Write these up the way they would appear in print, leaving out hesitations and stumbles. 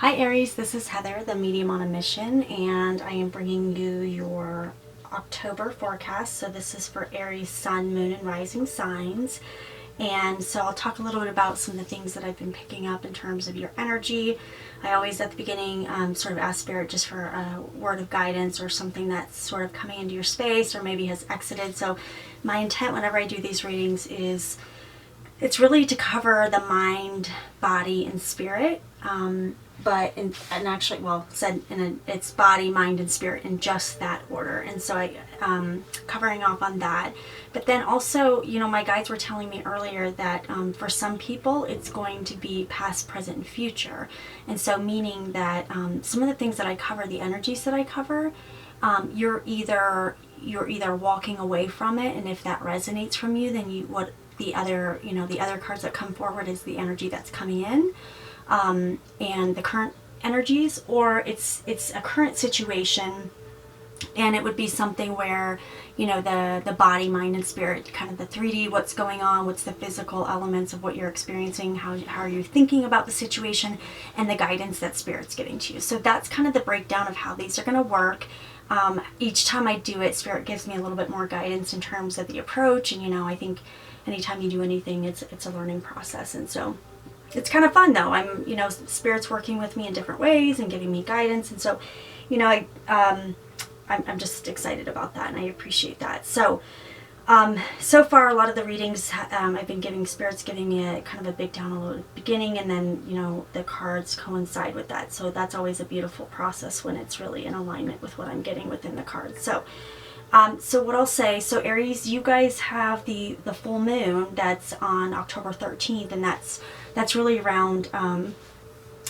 Hi Aries, this is Heather, the medium on a mission, and I am bringing you your October forecast. So this is for Aries sun, moon, and rising signs. And so I'll talk a little bit about some of the things that I've been picking up in terms of your energy. I always at the beginning sort of ask Spirit just for a word of guidance or something that's sort of coming into your space or maybe has exited. So my intent whenever I do these readings is it's really to cover the mind, body, and spirit. It's body, mind, and spirit in just that order. And so I covering off on that. But then also, my guides were telling me earlier that for some people it's going to be past, present, and future. And so meaning that some of the things that I cover, the energies that I cover, you're either walking away from it, and if that resonates from you, then the other cards that come forward is the energy that's coming in. And the current energies, or it's a current situation, and it would be something where the body, mind, and spirit, kind of the 3D, what's going on, what's the physical elements of what you're experiencing, how are you thinking about the situation, and the guidance that Spirit's giving to you. So that's kind of the breakdown of how these are going to work. Each time I do it, Spirit gives me a little bit more guidance in terms of the approach, and I think anytime you do anything, it's a learning process. And so it's kind of fun though. Spirit's working with me in different ways and giving me guidance. And so, I'm just excited about that, and I appreciate that. So, so far, a lot of the readings I've been giving, Spirit's giving me a kind of a big download at the beginning, and then, the cards coincide with that. So that's always a beautiful process when it's really in alignment with what I'm getting within the cards. So, so what I'll say, so Aries, you guys have the full moon that's on October 13th, and that's really around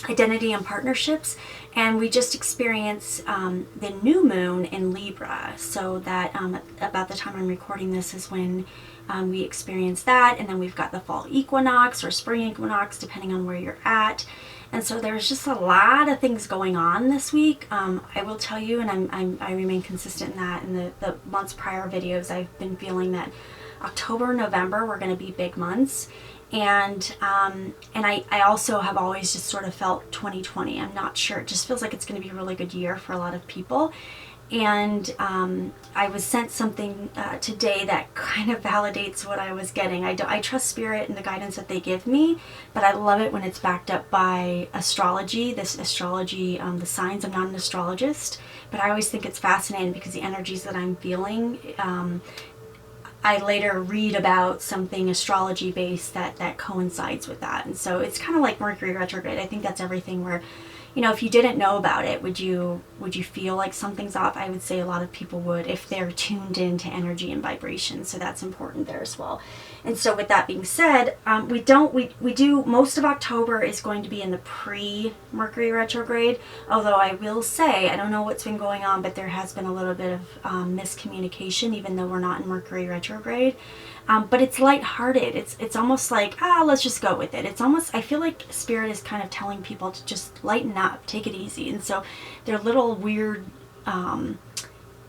identity and partnerships. And we just experienced the new moon in Libra, so that about the time I'm recording this is when we experienced that. And then we've got the fall equinox or spring equinox, depending on where you're at. And so there's just a lot of things going on this week. I will tell you, and I remain consistent in that. In the months prior videos, I've been feeling that October, November were going to be big months. And I also have always just sort of felt 2020. I'm not sure. It just feels like it's going to be a really good year for a lot of people. And I was sent something today that kind of validates what I was getting. I trust Spirit and the guidance that they give me, but I love it when it's backed up by astrology. The signs. I'm not an astrologist, but I always think it's fascinating because the energies that I'm feeling, I later read about something astrology based that coincides with that. And so it's kind of like Mercury retrograde. I think that's everything where, if you didn't know about it, would you feel like something's off? I would say a lot of people would if they're tuned into energy and vibration. So that's important there as well. And so with that being said, we do most of October is going to be in the pre-Mercury retrograde. Although I will say, I don't know what's been going on, but there has been a little bit of miscommunication, even though we're not in Mercury retrograde. But it's lighthearted. It's almost like, let's just go with it. It's almost, I feel like Spirit is kind of telling people to just lighten up, take it easy. And so there are little weird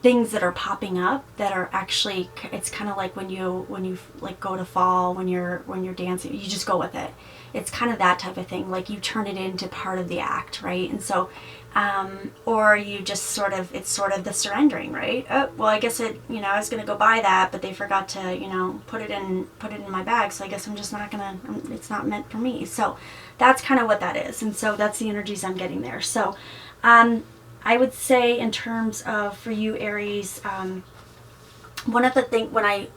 things that are popping up that are actually, it's kind of like when you like go to fall, when you're dancing, you just go with it. It's kind of that type of thing. Like you turn it into part of the act, right? And so, or you just it's sort of the surrendering, right? Oh, well, I guess I was going to go buy that, but they forgot to, put it in my bag. So I guess I'm just not going to, it's not meant for me. So that's kind of what that is. And so that's the energies I'm getting there. So, I would say in terms of, for you Aries, one of the things when I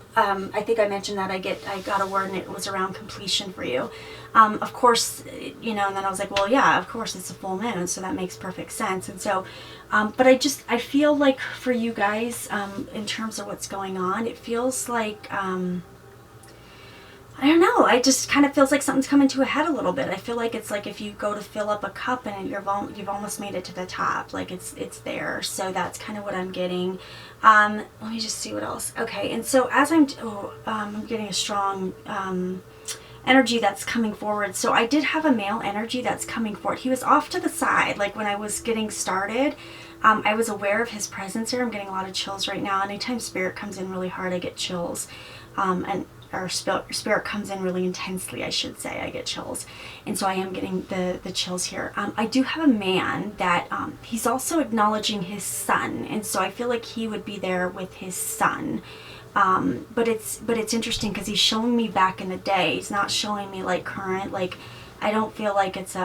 think I mentioned that I got a word and it was around completion for you. Of course, and then I was like, well, yeah, of course it's a full moon, so that makes perfect sense. And so, but I feel like for you guys, in terms of what's going on, it feels like, I don't know. I just kind of feels like something's coming to a head a little bit. I feel like it's like if you go to fill up a cup and you've almost made it to the top. Like it's there. So that's kind of what I'm getting. Let me just see what else. Okay, and so as I'm getting a strong energy that's coming forward. So I did have a male energy that's coming forward. He was off to the side. Like when I was getting started, I was aware of his presence here. I'm getting a lot of chills right now. Anytime Spirit comes in really hard, I get chills. And or spirit comes in really intensely, I should say. I get chills. And so I am getting the chills here. I do have a man that he's also acknowledging his son. And so I feel like he would be there with his son. But it's interesting because he's showing me back in the day. He's not showing me like current. Like, I don't feel like it's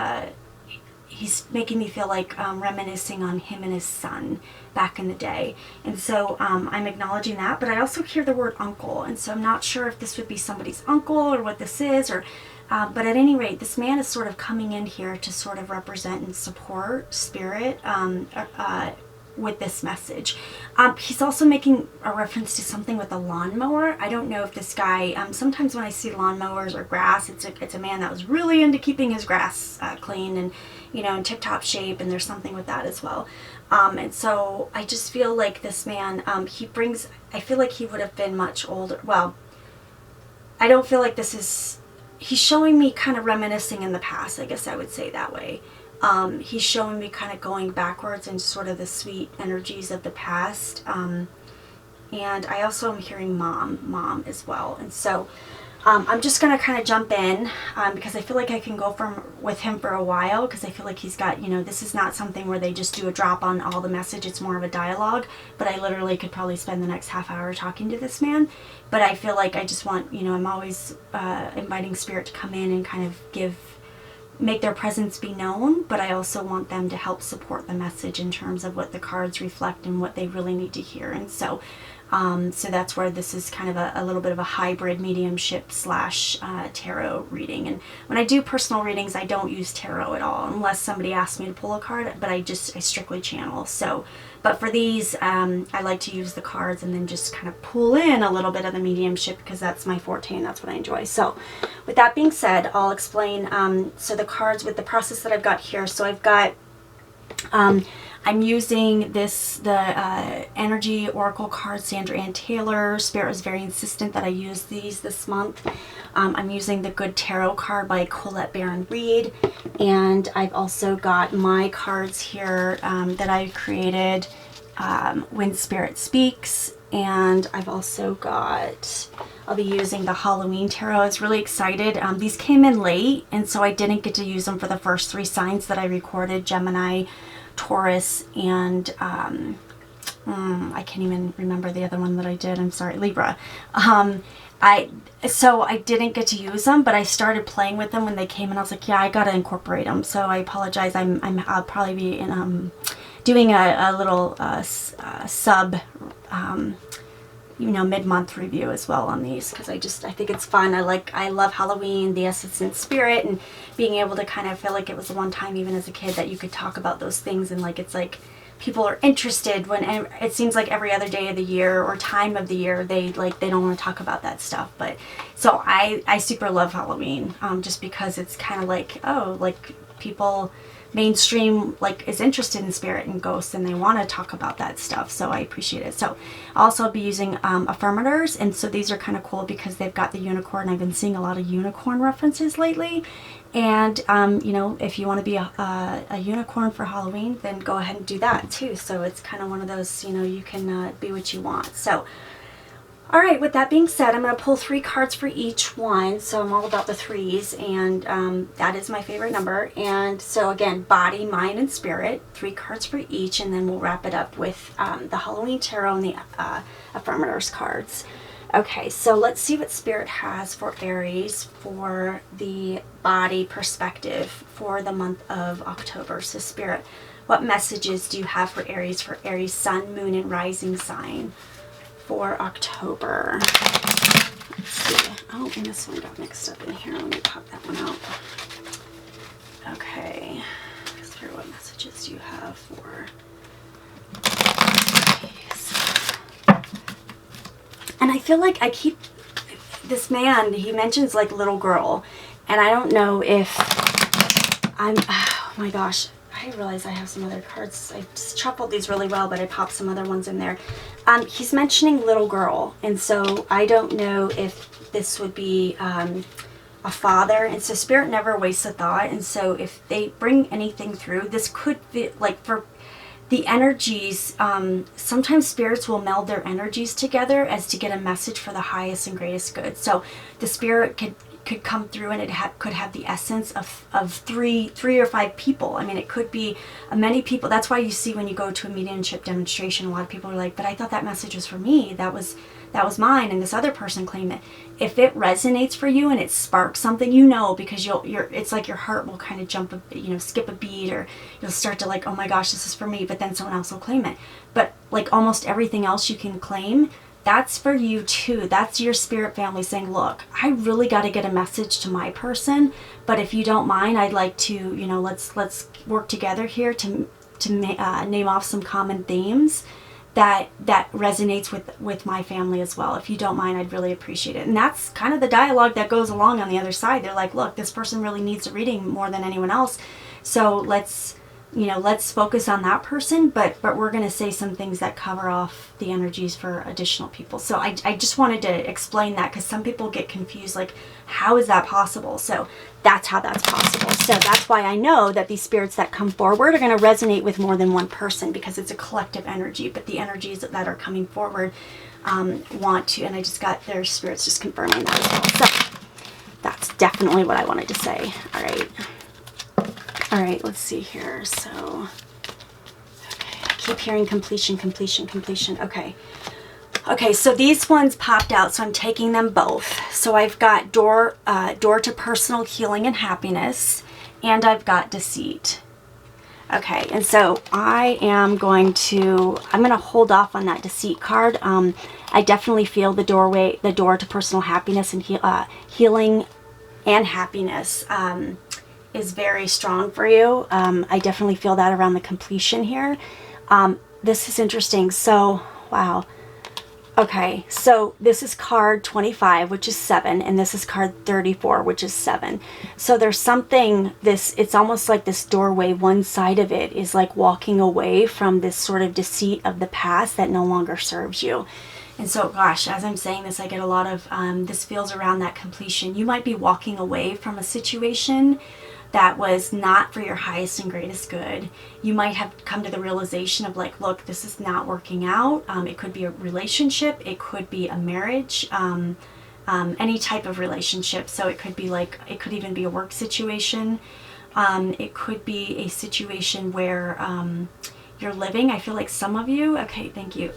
he's making me feel like reminiscing on him and his son back in the day. And so I'm acknowledging that, but I also hear the word uncle. And so I'm not sure if this would be somebody's uncle or what this is, or but at any rate, this man is sort of coming in here to sort of represent and support spirit with this message. He's also making a reference to something with a lawnmower. I don't know if this guy, sometimes when I see lawnmowers or grass, it's a man that was really into keeping his grass clean and, you know, in tip-top shape, and there's something with that as well. And so I just feel like this man, I feel like he would have been much older. Well, I don't feel like he's showing me kind of reminiscing in the past, I guess I would say that way. He's showing me kind of going backwards and sort of the sweet energies of the past. And I also am hearing mom as well. And so I'm just going to kind of jump in because I feel like I can go with him for a while, because I feel like he's got, you know, this is not something where they just do a drop on all the message. It's more of a dialogue, but I literally could probably spend the next half hour talking to this man. But I feel like I just want, you know, I'm always inviting spirit to come in and kind of make their presence be known, but I also want them to help support the message in terms of what the cards reflect and what they really need to hear. And so that's where this is kind of a little bit of a hybrid mediumship / tarot reading. And when I do personal readings, I don't use tarot at all unless somebody asks me to pull a card, but I strictly channel. So, but for these, I like to use the cards and then just kind of pull in a little bit of the mediumship, because that's my forte and that's what I enjoy. So with that being said, I'll explain, so the cards with the process that I've got here. So I've got, I'm using the Energy Oracle card, Sandra Ann Taylor. Spirit was very insistent that I use these this month. I'm using the Good Tarot card by Colette Baron Reed. And I've also got my cards here that I created, When Spirit Speaks. And I've also got, I'll be using the Halloween Tarot. I was really excited. These came in late, and so I didn't get to use them for the first 3 signs that I recorded, Gemini, Taurus, and I can't even remember the other one that I did. I'm sorry, Libra. So I didn't get to use them, but I started playing with them when they came, and I was like, yeah, I gotta incorporate them. So I apologize. I'll probably be in doing a little sub mid-month review as well on these, because I think it's fun. I love Halloween, the essence and spirit, and being able to kind of feel like it was the one time, even as a kid, that you could talk about those things, and it's like people are interested when it seems like every other day of the year or time of the year they don't want to talk about that stuff. But so I super love Halloween, just because it's kind of like, oh, like people mainstream is interested in spirit and ghosts, and they want to talk about that stuff, so I appreciate it. So I'll also be using affirmators, and so these are kind of cool because they've got the unicorn. I've been seeing a lot of unicorn references lately, and if you want to be a unicorn for Halloween, then go ahead and do that too. So it's kind of one of those, you can be what you want. So all right, with that being said, I'm going to pull 3 cards for each one. So I'm all about the 3s, and that is my favorite number. And so again, body, mind, and spirit, 3 cards for each, and then we'll wrap it up with the Halloween Tarot and the affirmators cards. Okay, so let's see what Spirit has for Aries for the body perspective for the month of October. So Spirit, what messages do you have for Aries sun, moon, and rising sign for October? Let's see. Oh, and this one got mixed up in here. Let me pop that one out. Okay. Spirit, what messages do you have for And I feel like this man, he mentions little girl, and I don't know if oh my gosh, I realize I have some other cards. I just shuffled these really well, but I popped some other ones in there. He's mentioning little girl, and so I don't know if this would be a father, and so Spirit never wastes a thought, and so if they bring anything through, this could be the energies, sometimes spirits will meld their energies together as to get a message for the highest and greatest good. So the spirit could come through, and it could have the essence of three or five people. I mean, it could be many people. That's why you see when you go to a mediumship demonstration, a lot of people are like, but I thought that message was for me. That was mine, and this other person claimed it. If it resonates for you and it sparks something, because it's like your heart will kind of jump, skip a beat, or you'll start to like, oh my gosh, this is for me, but then someone else will claim it. But like almost everything else you can claim, that's for you too. That's your spirit family saying, look, I really got to get a message to my person, but if you don't mind, I'd like to, let's work together here to name off some common themes that resonates with my family as well. If you don't mind, I'd really appreciate it. And that's kind of the dialogue that goes along on the other side. They're like, look, this person really needs a reading more than anyone else, so let's focus on that person, but we're going to say some things that cover off the energies for additional people. So I just wanted to explain that, because some people get confused, like, how is that possible? So that's how that's possible. So that's why I know that these spirits that come forward are going to resonate with more than one person, because it's a collective energy. But the energies that are coming forward want to, and I just got their spirits just confirming that as well. So that's definitely what I wanted to say. All right, let's see here. So, okay, I keep hearing completion. Okay, so these ones popped out, so I'm taking them both. So I've got door to personal healing and happiness, and I've got deceit. Okay, and so I'm going to hold off on that deceit card. I definitely feel the door to personal happiness and healing and happiness is very strong for you. I definitely feel that around the completion here. This is interesting. So, wow. Okay, so this is card 25, which is 7, and this is card 34, which is 7. So there's something, it's almost like this doorway, one side of it is like walking away from this sort of deceit of the past that no longer serves you. And so, gosh, as I'm saying this, I get a lot of, this feels around that completion. You might be walking away from a situation that was not for your highest and greatest good. You might have come to the realization of like, look, this is not working out. It could be a relationship. It could be a marriage, any type of relationship. So it could be like, it could even be a work situation. It could be a situation where you're living. I feel like some of you, okay, thank you.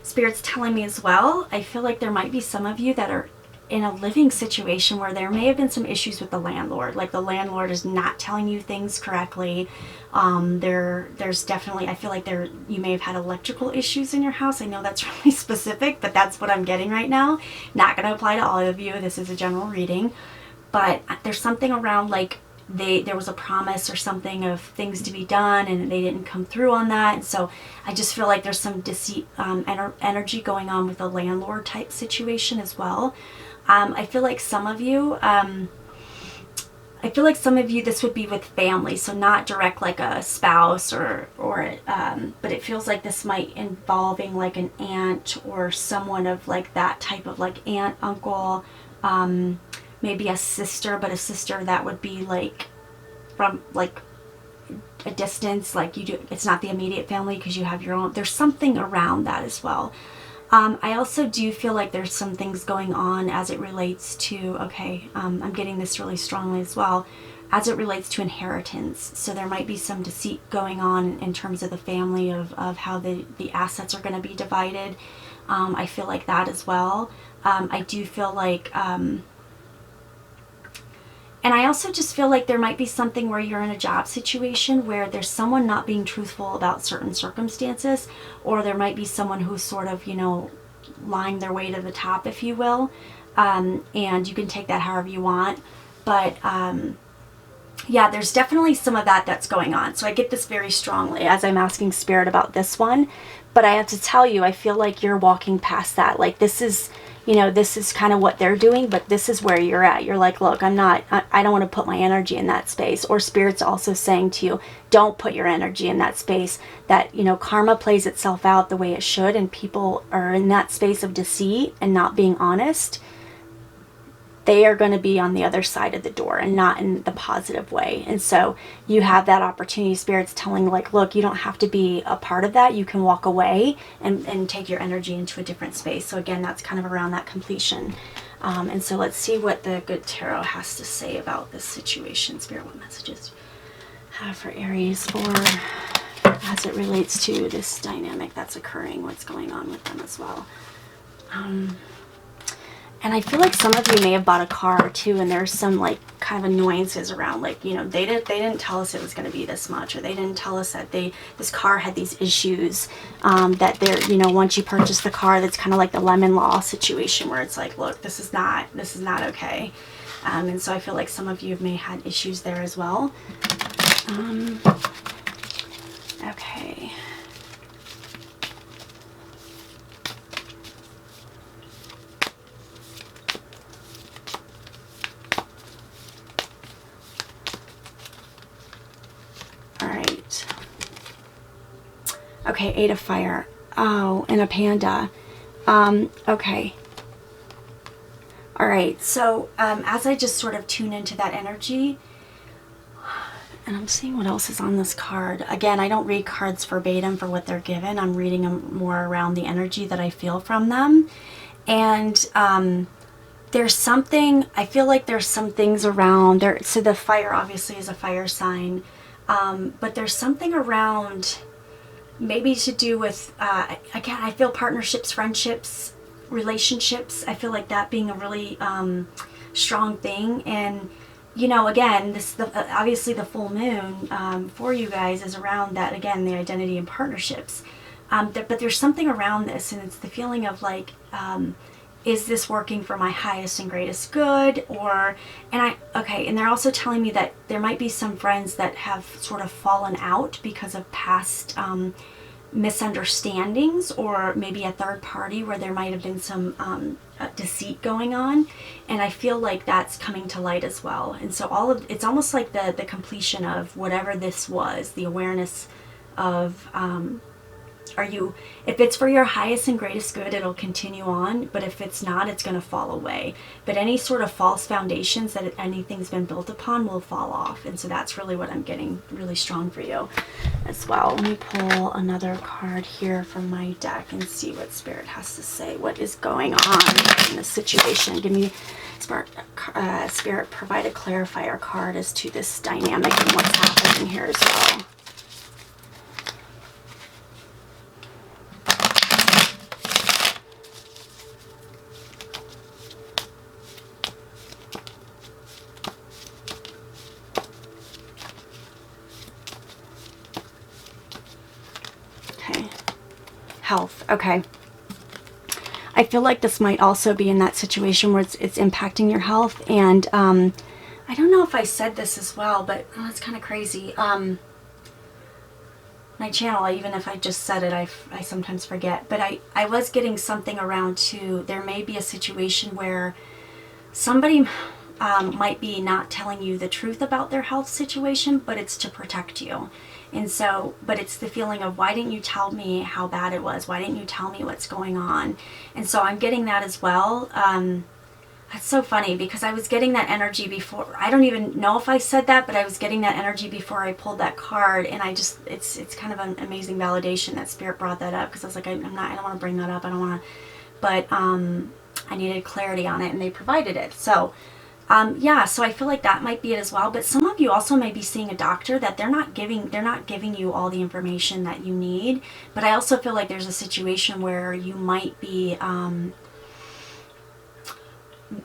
Spirit's telling me as well, I feel like there might be some of you that are in a living situation where there may have been some issues with the landlord, like the landlord is not telling you things correctly. There's definitely, I feel like you may have had electrical issues in your house. I know that's really specific, but that's what I'm getting right now. Not going to apply to all of you. This is a general reading, but there's something around like there was a promise or something of things to be done and they didn't come through on that. And so I just feel like there's some deceit energy going on with a landlord type situation as well. I feel like some of you, this would be with family, so not direct like a spouse but it feels like this might involving like an aunt or someone of like that type of like aunt, uncle, maybe a sister, but a sister that would be like from like a distance, like it's not the immediate family because you have your own. There's something around that as well. I also do feel like there's some things going on as it relates to, I'm getting this really strongly as well, as it relates to inheritance. So there might be some deceit going on in terms of the family of how the assets are going to be divided. I feel like that as well. I do feel like, and I also just feel like there might be something where you're in a job situation where there's someone not being truthful about certain circumstances, or there might be someone who's sort of, lying their way to the top, if you will. And you can take that however you want. But yeah, there's definitely some of that's going on. So I get this very strongly as I'm asking Spirit about this one. But I have to tell you, I feel like you're walking past that. Like this is kind of what they're doing, but this is where you're at. You're like, look, I don't want to put my energy in that space. Or Spirit's also saying to you, don't put your energy in that space. That, karma plays itself out the way it should, and people are in that space of deceit and not being honest. they are going to be on the other side of the door and not in the positive way. And so you have that opportunity. Spirit's telling, like, look, you don't have to be a part of that. You can walk away and take your energy into a different space. So again, that's kind of around that completion. And so let's see what the good tarot has to say about this situation. Spirit, what messages have for Aries for as it relates to this dynamic that's occurring, what's going on with them as well. And I feel like some of you may have bought a car too, and there's some like kind of annoyances around, like, you know, they didn't tell us it was going to be this much, or they didn't tell us that this car had these issues, that they're, you know, once you purchase the car, that's kind of like the lemon law situation where it's like, look, this is not okay. And so I feel like some of you may have had issues there as well. Okay. All right. Okay, 8 of fire. Oh, and a panda. Okay. All right, so as I just sort of tune into that energy, and I'm seeing what else is on this card. Again, I don't read cards verbatim for what they're given. I'm reading them more around the energy that I feel from them. And there's something, I feel like there's some things around there. So the fire obviously is a fire sign. But there's something around maybe to do with, again, I feel partnerships, friendships, relationships. I feel like that being a really strong thing. And, you know, again, obviously the full moon for you guys is around that, again, the identity and partnerships. But there's something around this, and it's the feeling of like, is this working for my highest and greatest good? And they're also telling me that there might be some friends that have sort of fallen out because of past misunderstandings, or maybe a third party where there might have been some deceit going on. And I feel like that's coming to light as well. And so it's almost like the completion of whatever this was, the awareness of, if it's for your highest and greatest good, it'll continue on, but if it's not, it's going to fall away. But any sort of false foundations that anything's been built upon will fall off. And so that's really what I'm getting really strong for you as well. Let me pull another card here from my deck and see what Spirit has to say. What is going on in this situation? Give me, Spirit, provide a clarifier card as to this dynamic and what's happening here as well. Health. Okay. I feel like this might also be in that situation where it's impacting your health. And I don't know if I said this as well, but it's kind of crazy. My channel, even if I just said it, I sometimes forget. But I was getting something around too. There may be a situation where somebody might be not telling you the truth about their health situation, but it's to protect you. And so, but it's the feeling of, why didn't you tell me how bad it was? Why didn't you tell me what's going on? And so I'm getting that as well. That's so funny, because I was getting that energy before. I don't even know if I said that, but I was getting that energy before I pulled that card. And I just, it's kind of an amazing validation that Spirit brought that up, because I was like, I don't want to bring that up. I don't want to, but I needed clarity on it, and they provided it. So yeah, so I feel like that might be it as well. But some of you also may be seeing a doctor that they're not giving you all the information that you need. But I also feel like there's a situation where you might be,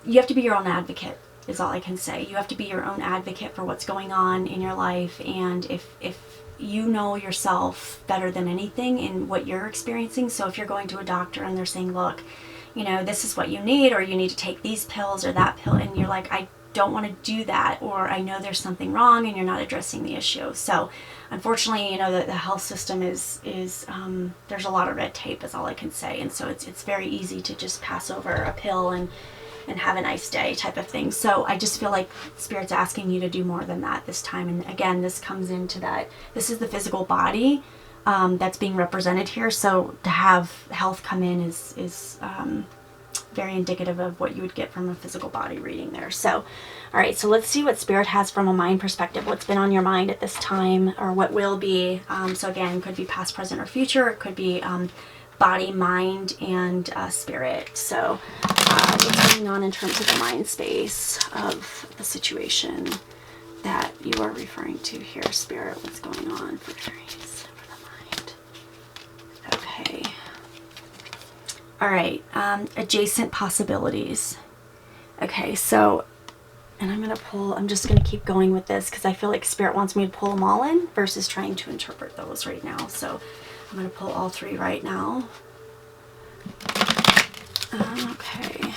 you have to be your own advocate, is all I can say. You have to be your own advocate for what's going on in your life. And if you know yourself better than anything in what you're experiencing. So if you're going to a doctor and they're saying, look, you know, this is what you need, or you need to take these pills or that pill, and you're like, I don't want to do that, or I know there's something wrong, and you're not addressing the issue. So unfortunately, you know, the health system is there's a lot of red tape, is all I can say. And so it's very easy to just pass over a pill and have a nice day type of thing. So I just feel like Spirit's asking you to do more than that this time. And again, this comes into that, this is the physical body that's being represented here. So to have health come in is very indicative of what you would get from a physical body reading there. So, all right, so let's see what Spirit has from a mind perspective. What's been on your mind at this time, or what will be. So again, could be past, present, or future. It could be body, mind, and spirit. So what's going on in terms of the mind space of the situation that you are referring to here, Spirit? What's going on for Aries for the mind? Okay. All right. Adjacent possibilities. Okay, so, and I'm going to pull, I'm just going to keep going with this because I feel like Spirit wants me to pull them all in versus trying to interpret those right now. So I'm going to pull all three right now. Okay.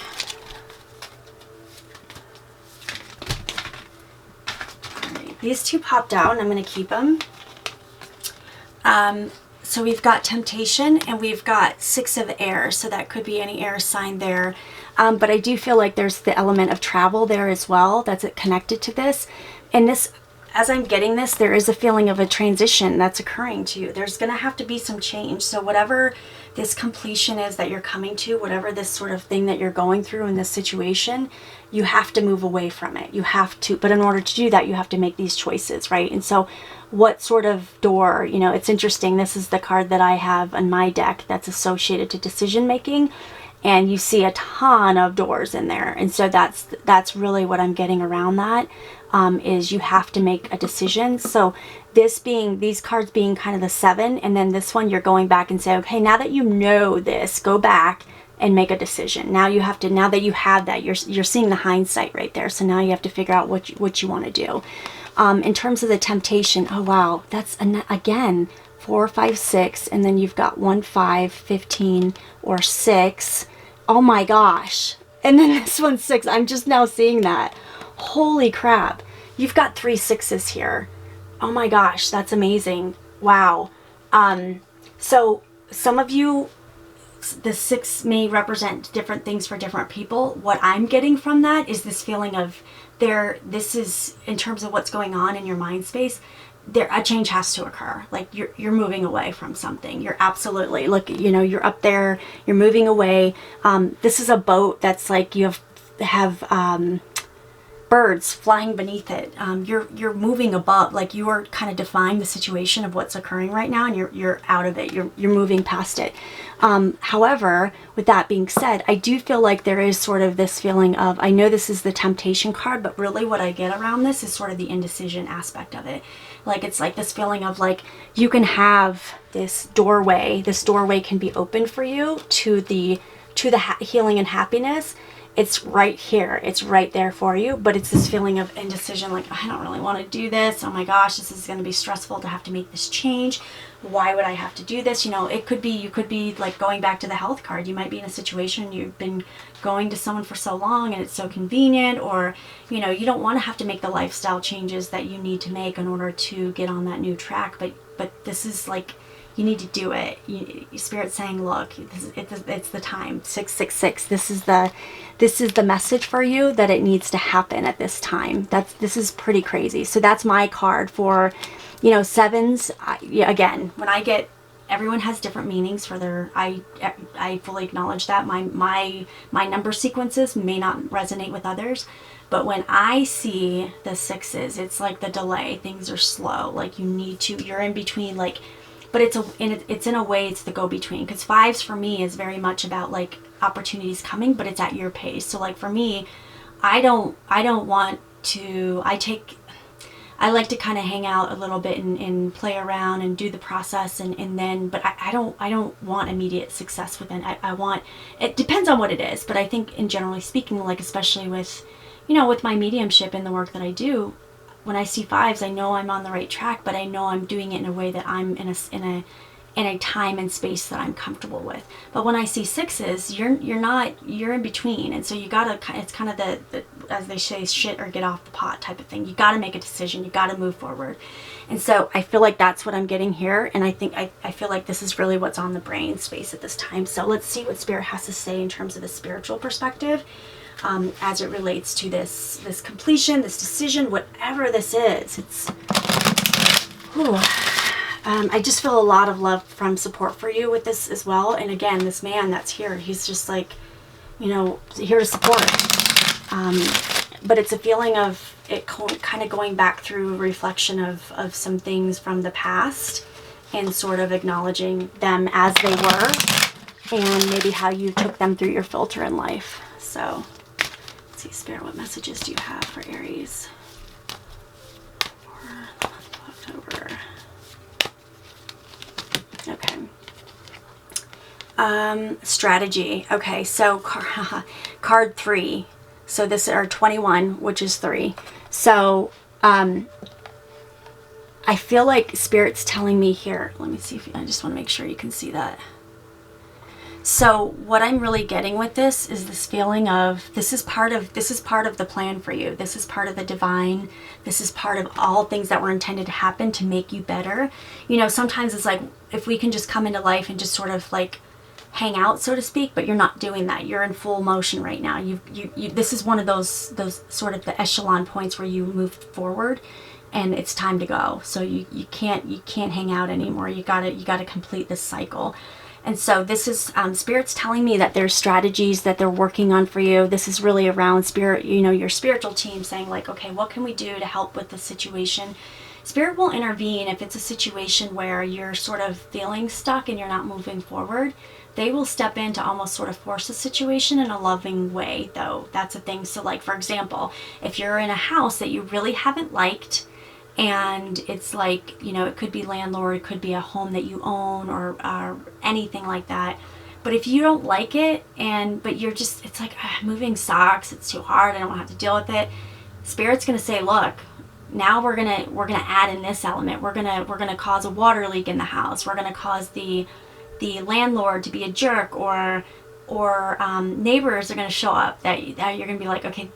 All right. These two popped out and I'm going to keep them. So we've got temptation and we've got 6 of air. So that could be any air sign there. But I do feel like there's the element of travel there as well that's connected to this. And this, as I'm getting this, there is a feeling of a transition that's occurring to you. There's going to have to be some change. So whatever this completion is that you're coming to, whatever this sort of thing that you're going through in this situation, you have to move away from it. You have to, but in order to do that, you have to make these choices, right? And so what sort of door, you know, it's interesting. This is the card that I have on my deck that's associated to decision making. And you see a ton of doors in there. And so that's really what I'm getting around that, is you have to make a decision. So this being, these cards being kind of the 7, and then this one you're going back and say, okay, now that you know this, go back and make a decision. Now you have to, now that you have that, you're seeing the hindsight right there. So now you have to figure out what you want to do. In terms of the temptation, oh wow, that's again 4, 5, 6, and then you've got 1, 5, 15, or 6. Oh my gosh. And then this one's 6. I'm just now seeing that. Holy crap. You've got 3 6s here. Oh my gosh, that's amazing. Wow. So some of you, the 6 may represent different things for different people. What I'm getting from that is this feeling of this is, in terms of what's going on in your mind space, a change has to occur. Like you're moving away from something. You're absolutely, look, you know, you're up there, you're moving away. This is a boat that's like you have birds flying beneath it. You're moving above, like you are kind of defying the situation of what's occurring right now, and you're out of it. You're moving past it. However, with that being said, I do feel like there is sort of this feeling of, I know this is the temptation card, but really what I get around this is sort of the indecision aspect of it. Like it's like this feeling of like you can have this doorway can be open for you to the healing and happiness. It's right here, it's right there for you, but it's this feeling of indecision, like I don't really want to do this. Oh my gosh, this is going to be stressful to have to make this change. Why would I have to do this? You know, it could be, you could be like going back to the health card. You might be in a situation, you've been going to someone for so long and it's so convenient, or, you know, you don't want to have to make the lifestyle changes that you need to make in order to get on that new track. But this is like, you need to do it. Spirit's saying, look, it's the time. 666. This is the message for you that it needs to happen at this time. This is pretty crazy. So that's my card for, you know, 7s. Again, when I get, everyone has different meanings for their, I fully acknowledge that my number sequences may not resonate with others. But when I see the 6s, it's like the delay. Things are slow. Like you're in between, like, but it's in a way, it's the go-between, because 5s for me is very much about like opportunities coming, but it's at your pace. So like for me, I don't want to, I like to kind of hang out a little bit and play around and do the process and then, but I don't want immediate success within. I want, it depends on what it is, but I think in generally speaking, like especially with, you know, with my mediumship and the work that I do, when I see 5s, I know I'm on the right track, but I know I'm doing it in a way that I'm in a time and space that I'm comfortable with. But when I see 6s, you're in between. And so you gotta, it's kind of the as they say, shit or get off the pot type of thing. You gotta make a decision, you gotta move forward. And so I feel like that's what I'm getting here. And I think, I feel like this is really what's on the brain space at this time. So let's see what Spirit has to say in terms of the spiritual perspective. As it relates to this completion, this decision, whatever this is. It's, I just feel a lot of love from support for you with this as well. And again, this man that's here, he's just like, you know, here to support. But it's a feeling of it kind of going back through a reflection of some things from the past and sort of acknowledging them as they were and maybe how you took them through your filter in life. So let's see, Spirit, what messages do you have for Aries for the month of October? Okay. Strategy. Okay, so card 3. So this are 21, which is 3. So I feel like Spirit's telling me here. Let me see if I just want to make sure you can see that. So what I'm really getting with this is this feeling of this is part of the plan for you. This is part of the divine. This is part of all things that were intended to happen to make you better. You know, sometimes it's like if we can just come into life and just sort of like hang out, so to speak, but you're not doing that. You're in full motion right now. You this is one of those sort of the echelon points where you move forward and it's time to go. So you can't hang out anymore. You gotta complete this cycle. And so this is Spirit's telling me that there's strategies that they're working on for you. This is really around Spirit, you know, your spiritual team saying like, okay, what can we do to help with the situation? Spirit will intervene if it's a situation where you're sort of feeling stuck and you're not moving forward. They will step in to almost sort of force the situation in a loving way, though. That's a thing. So like, for example, if you're in a house that you really haven't liked, and it's like, you know, it could be landlord, it could be a home that you own or anything like that. But if you don't like it, but you're just, it's like, moving sucks, it's too hard, I don't want to have to deal with it. Spirit's going to say, look, now we're gonna add in this element. We're gonna cause a water leak in the house. We're gonna cause the landlord to be a jerk, or neighbors are going to show up that you're going to be like, okay,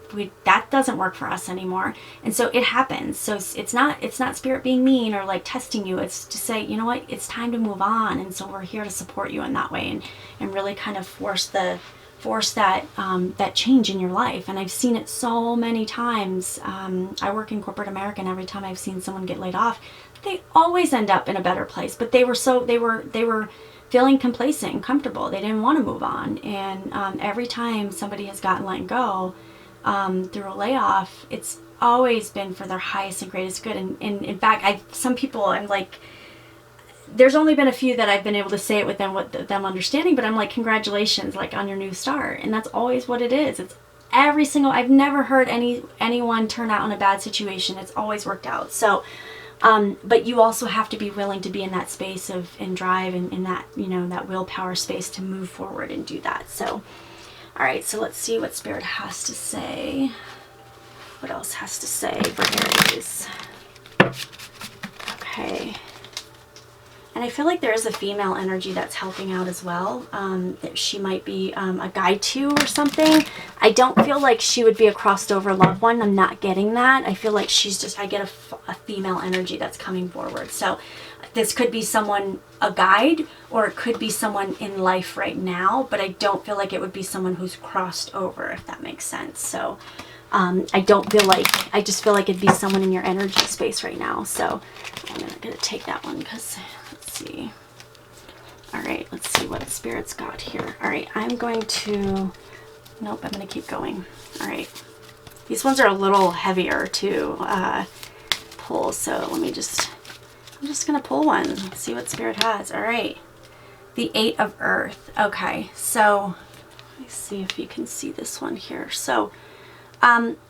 that doesn't work for us anymore. And so it happens. So it's not Spirit being mean or like testing you. It's to say, you know what, it's time to move on. And so we're here to support you in that way and really kind of force that change in your life. And I've seen it so many times. I work in corporate America, and every time I've seen someone get laid off, they always end up in a better place. But they were feeling complacent and comfortable. They didn't want to move on. And every time somebody has gotten let go through a layoff, it's always been for their highest and greatest good. And in fact, some people, I'm like, there's only been a few that I've been able to say it with them understanding, but I'm like, congratulations, like on your new start. And that's always what it is. It's every single, I've never heard anyone turn out in a bad situation. It's always worked out. So but you also have to be willing to be in that space and drive and in that, you know, that willpower space to move forward and do that. So, all right, so let's see what Spirit has to say. What else has to say for Aries? Okay. And I feel like there is a female energy that's helping out as well. That she might be a guide to or something. I don't feel like she would be a crossed over loved one. I'm not getting that. I feel like she's just, I get a female energy that's coming forward. So this could be someone, a guide, or it could be someone in life right now, but I don't feel like it would be someone who's crossed over, if that makes sense. So I don't feel like, I just feel like it'd be someone in your energy space right now. So I'm gonna take that one because, let's see. All right, let's see what Spirit's got here. All right, I'm going to, nope, I'm gonna keep going. All right, these ones are a little heavier to pull, so I'm just gonna pull one, see what Spirit has. All right, the 8 of Earth. Okay, so let me see if you can see this one here. So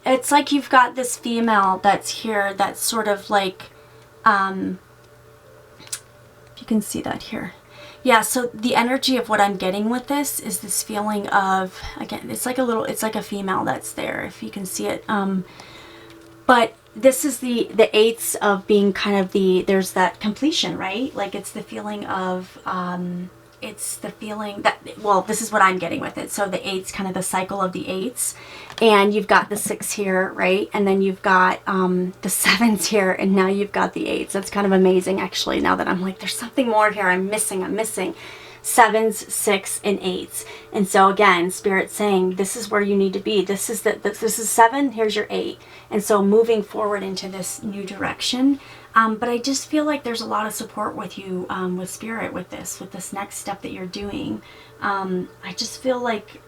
it's like you've got this female that's here that's sort of like, if you can see that here. Yeah, so the energy of what I'm getting with this is this feeling of, again, it's like a female that's there, if you can see it. But this is the 8s of being kind of there's that completion, right? Like it's the feeling of, it's the feeling that, well, this is what I'm getting with it. So the 8's kind of the cycle of the 8s, and you've got the 6 here, right? And then you've got the 7s here, and now you've got the 8s. That's kind of amazing, actually, now that I'm like, there's something more here I'm missing. 7s, 6, and 8s. And so again, Spirit saying, this is where you need to be. This is 7, here's your 8. And so moving forward into this new direction. But I just feel like there's a lot of support with you, with Spirit, with this next step that you're doing. I just feel like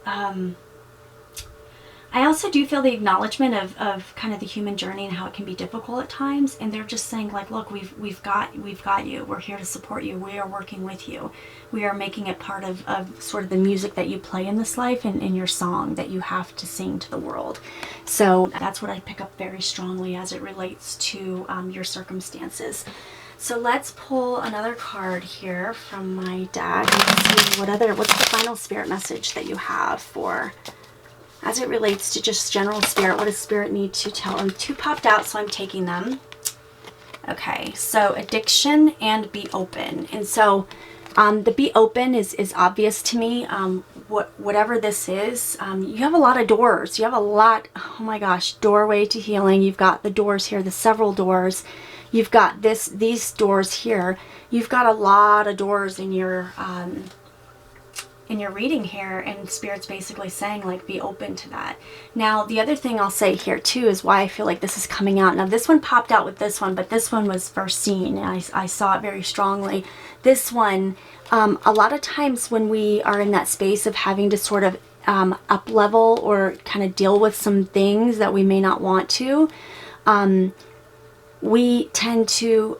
I also do feel the acknowledgement of kind of the human journey and how it can be difficult at times. And they're just saying like, look, we've got you. We're here to support you. We are working with you. We are making it part of sort of the music that you play in this life and in your song that you have to sing to the world. So that's what I pick up very strongly as it relates to your circumstances. So let's pull another card here from my deck and see what's the final spirit message that you have for, as it relates to just general spirit. What does spirit need to tell? And 2 popped out, so I'm taking them. Okay, so addiction and be open. And so the be open is obvious to me. Whatever this is, you have a lot of doors. You have a lot, oh my gosh, doorway to healing. You've got the doors here, the several doors. You've got these doors here. You've got a lot of doors in your reading here, and Spirit's basically saying like be open to that. Now the other thing I'll say here too is why I feel like this is coming out. Now this one popped out with this one, but this one was first seen and I saw it very strongly. This one, a lot of times when we are in that space of having to sort of up level or kind of deal with some things that we may not want to, we tend to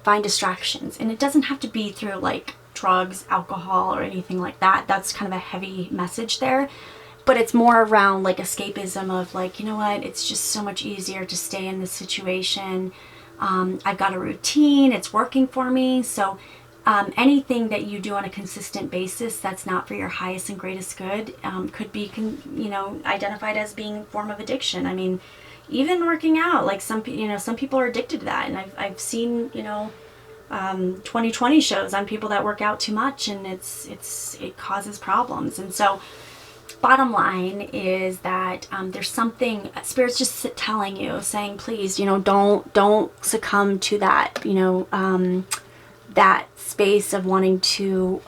find distractions, and it doesn't have to be through like drugs, alcohol, or anything like that. That's kind of a heavy message there, but it's more around like escapism of like, you know what, it's just so much easier to stay in this situation. I've got a routine, it's working for me. So anything that you do on a consistent basis that's not for your highest and greatest good could be identified as being a form of addiction. I mean, even working out, like some people are addicted to that, and I've seen 2020 shows on people that work out too much, and it causes problems. And so bottom line is that there's something Spirit's just telling you, saying please, don't succumb to that, that space of wanting to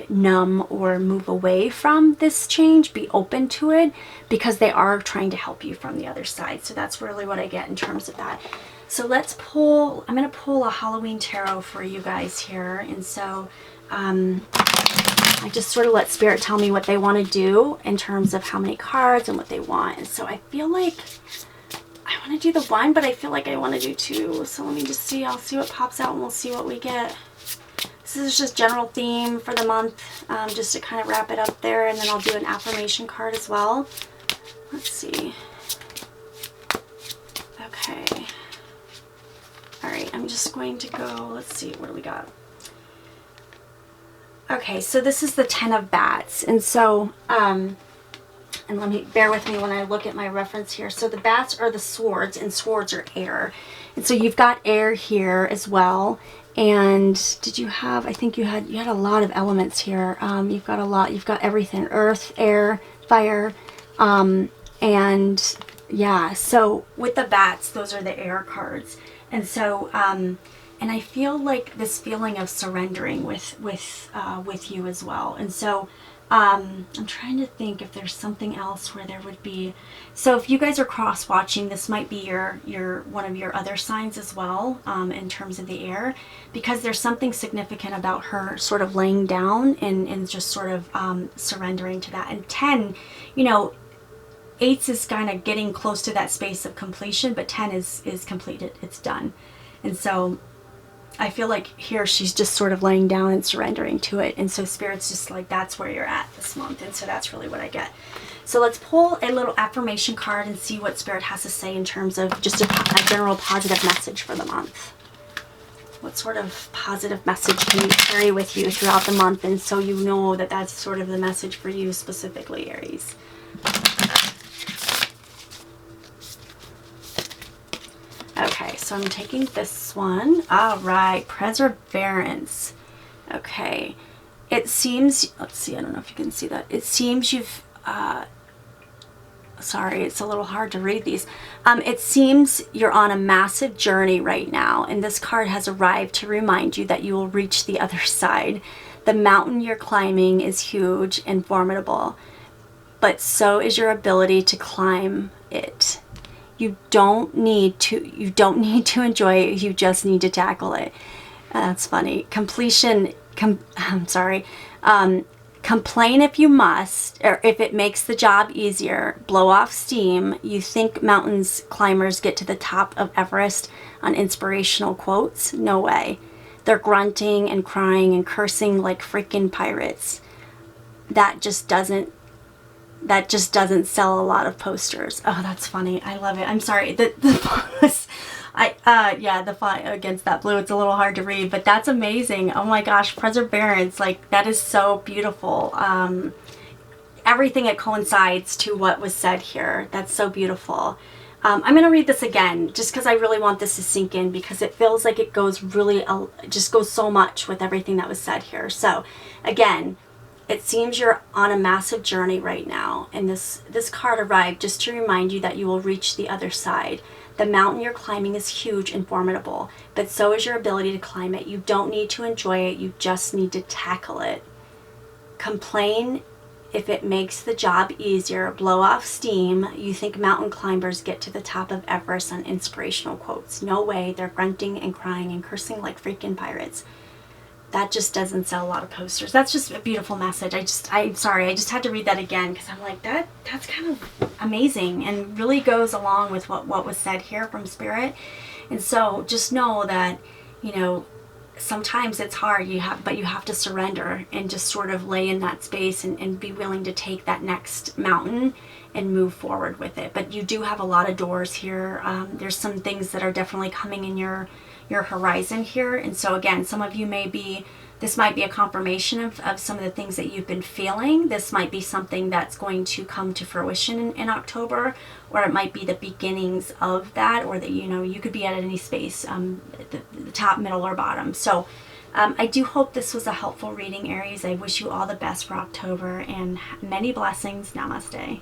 numb or move away from this change. Be open to it, because they are trying to help you from the other side. So that's really what I get in terms of that. So let's pull, I'm going to pull a Halloween tarot for you guys here. And so I just sort of let Spirit tell me what they want to do in terms of how many cards and what they want. And so I feel like I want to do the 1, but I feel like I want to do 2. So let me just see. I'll see what pops out and we'll see what we get. This is just general theme for the month, just to kind of wrap it up there. And then I'll do an affirmation card as well. Let's see. Okay. All right, I'm just going to go, let's see, what do we got? Okay, so this is the 10 of bats. And so, and let me, bear with me when I look at my reference here. So the bats are the swords, and swords are air. And so you've got air here as well. And did you have, I think you had a lot of elements here. You've got a lot, you've got everything, earth, air, fire, and yeah, so with the bats, those are the air cards. And so, and I feel like this feeling of surrendering with you as well. And so, I'm trying to think if there's something else where there would be. So if you guys are cross watching, this might be your one of your other signs as well, in terms of the air, because there's something significant about her sort of laying down and just sort of surrendering to that. And 10, 8 is kind of getting close to that space of completion, but 10 is completed. It's done. And so I feel like here she's just sort of laying down and surrendering to it. And so Spirit's just like, that's where you're at this month. And so that's really what I get. So let's pull a little affirmation card and see what Spirit has to say in terms of just a general positive message for the month. What sort of positive message can you carry with you throughout the month? And so you know that that's sort of the message for you specifically, Aries. Okay, so I'm taking this one. All right, perseverance. Okay, it seems, let's see, I don't know if you can see that. It seems you've, sorry, it's a little hard to read these. It seems you're on a massive journey right now, and this card has arrived to remind you that you will reach the other side. The mountain you're climbing is huge and formidable, but so is your ability to climb it. You don't need to enjoy it. You just need to tackle it. That's funny. Completion Complain if you must, or if it makes the job easier. Blow off steam. You think mountains climbers get to the top of Everest on inspirational quotes? No way. They're grunting and crying and cursing like freaking pirates. That just doesn't sell a lot of posters. Oh, that's funny. I love it. I'm sorry. The font was, the font against that blue, it's a little hard to read, but that's amazing. Oh my gosh, perseverance, like that is so beautiful. Everything, it coincides to what was said here. That's so beautiful. I'm going to read this again just because I really want this to sink in, because it feels like it goes really, just goes so much with everything that was said here. So again, it seems you're on a massive journey right now, and this card arrived just to remind you that you will reach the other side. The mountain you're climbing is huge and formidable, but so is your ability to climb it. You don't need to enjoy it, you just need to tackle it. Complain if it makes the job easier. Blow off steam. You think mountain climbers get to the top of Everest on inspirational quotes? No way. They're grunting and crying and cursing like freaking pirates. That just doesn't sell a lot of posters. That's just a beautiful message. I'm sorry, I just had to read that again because I'm like, that's kind of amazing and really goes along with what was said here from Spirit. And so just know that, you know, sometimes it's hard, but you have to surrender and just sort of lay in that space and be willing to take that next mountain and move forward with it. But you do have a lot of doors here. There's some things that are definitely coming in your horizon here. And so again, some of you this might be a confirmation of some of the things that you've been feeling. This might be something that's going to come to fruition in October, or it might be the beginnings of that, or that, you know, you could be at any space, the top, middle, or bottom. So I do hope this was a helpful reading, Aries. I wish you all the best for October and many blessings. Namaste.